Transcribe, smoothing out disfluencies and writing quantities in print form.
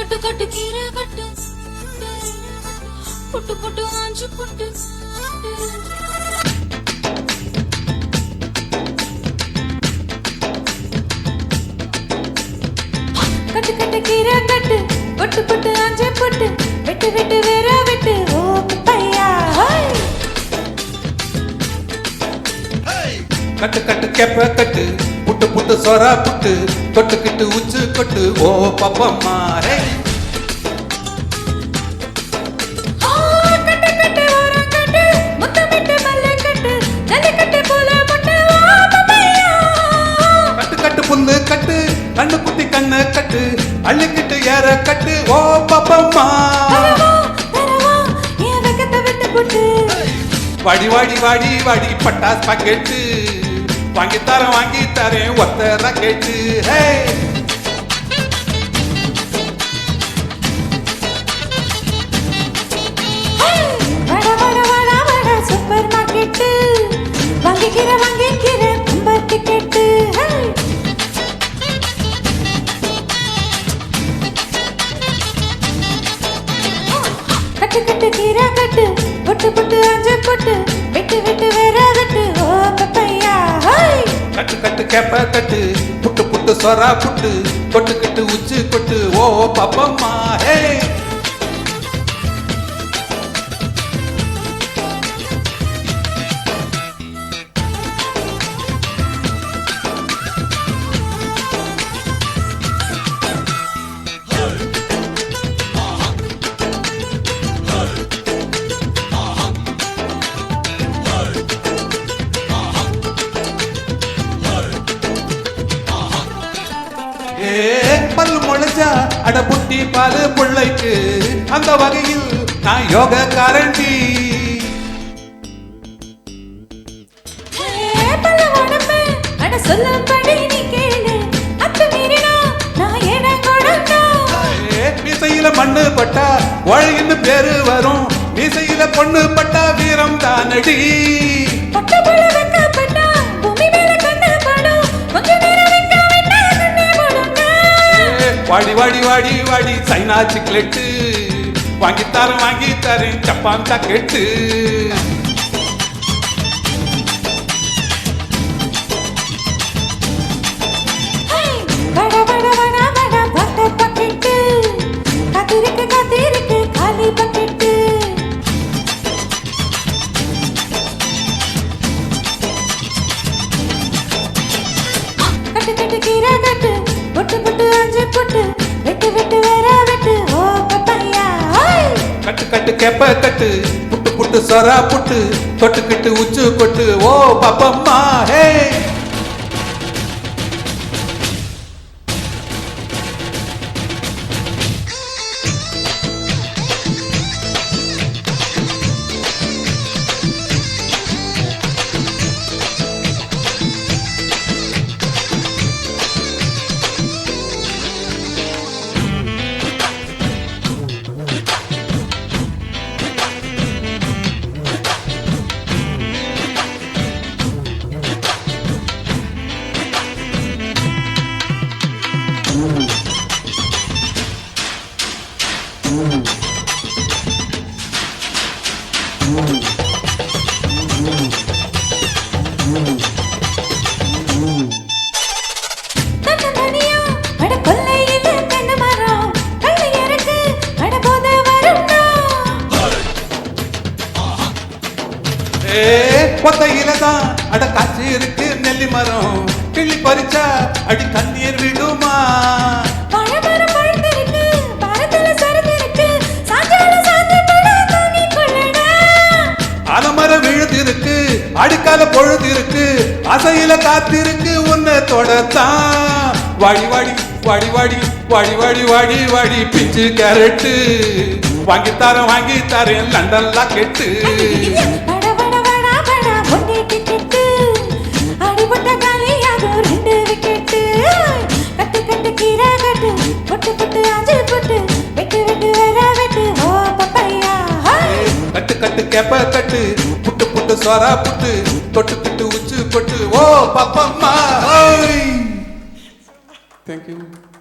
கட்டு கட்டு கீரை கட்டு புட்டு புட்டு ஆஞ்சு புட்டு கட்டு கட்டு கீரை கட்டு புட்டு புட்டு ஆஞ்சு புட்டு விட்டு விட்டு வேற விட்டு ஓ பப்பையா கட்டு கட்டு கேப்ப கட்டு புட்டு புட்டு சொரா புட்டு தொட்டுக்கிட்டு உச்சு கொட்டு ஓ பப்பம்மா ஹே கட்டு கட்டு ஓரம் கட்டு முத்தமிட்டு மல்லை கட்டு ஜல்லிக்கட்டு போல முட்டை ஓ பப்பையா கட்டு கட்டு புல்லு கட்டு கண்ணு குத்தி கண்ணு கட்டு அள்ளிக்கிட்டு ஏற கட்டு ஓ பப்பம்மா ஏன் வெக்கத்தை விட்டு புட்டு வாடி வாடி வாடி வாடி பட்டாஸ் பாக்கெட்டு வாங்கி தரேன் ஒத்த ராக்கெட்டு ஹே சூப்பர் மார்க்கெட் வாங்கிக்கிற நம்பர் டிக்கெட் கட்டு கட்டு கீரை கட்டு புட்டு புட்டு அஞ்சு புட்டு விட்டு விட்டு வேற விட்டு ஓ பப்பையா கட்டு கட்டு கேப்ப கட்டு புட்டு புட்டு சொரா புட்டு கொட்டுக்கிட்டு உச்சு கொட்டு ஓ பப்பம்மா ஹே பல்லு முளைச்சா அட புட்டி பாலு பிள்ளைக்கு அந்த வகையில் நான் யோக காரண்டி மீசையில மண்ணு பட்டா ஒழையின்னு பேரு வரும் மீசையில பொண்ணு பட்டா வீரம் தானடி வாடி வாடி வாடி வாடி சைனா சிக்லெட்டு வாங்கி தரேன் ஜப்பான் சாக்கெட்டு காலி பக்கெட்டு கட்டு கட்டு கீரை கட்டு புட்டு புட்டு அஞ்சு புட்டு விட்டு விட்டு வேற விட்டு ஓ பப்பையா கட்டு கட்டு கேப்ப கட்டு புட்டு புட்டு சொரா புட்டு தொட்டுக்கிட்டு உச்சு கொட்டு ஓ பப்பம்மா ஹே கொத்தையிலதான் அட காட்சி இருக்கு நெல்லி மரம் கிள்ளி பறிச்சா அடி கண்ணீர் விடுமா அலமரம் விழுதிருக்கு அடிக்கால பொழுது இருக்கு அசையில காத்திருக்கு உன்னை தொடத்தான் வாடி வாடி வாடி வாடி வாடி வாடி வாடி வாடி பிச்சு கேரட்டு வாங்கி தரேன் லண்டன்ல கெட்டு கட்டு கட்டு கேப்ப கட்டு புட்டு புட்டு சொரா புட்டு தொட்டுக்கிட்டு உச்சு கொட்டு ஓ பப்பம்மா. Thank you.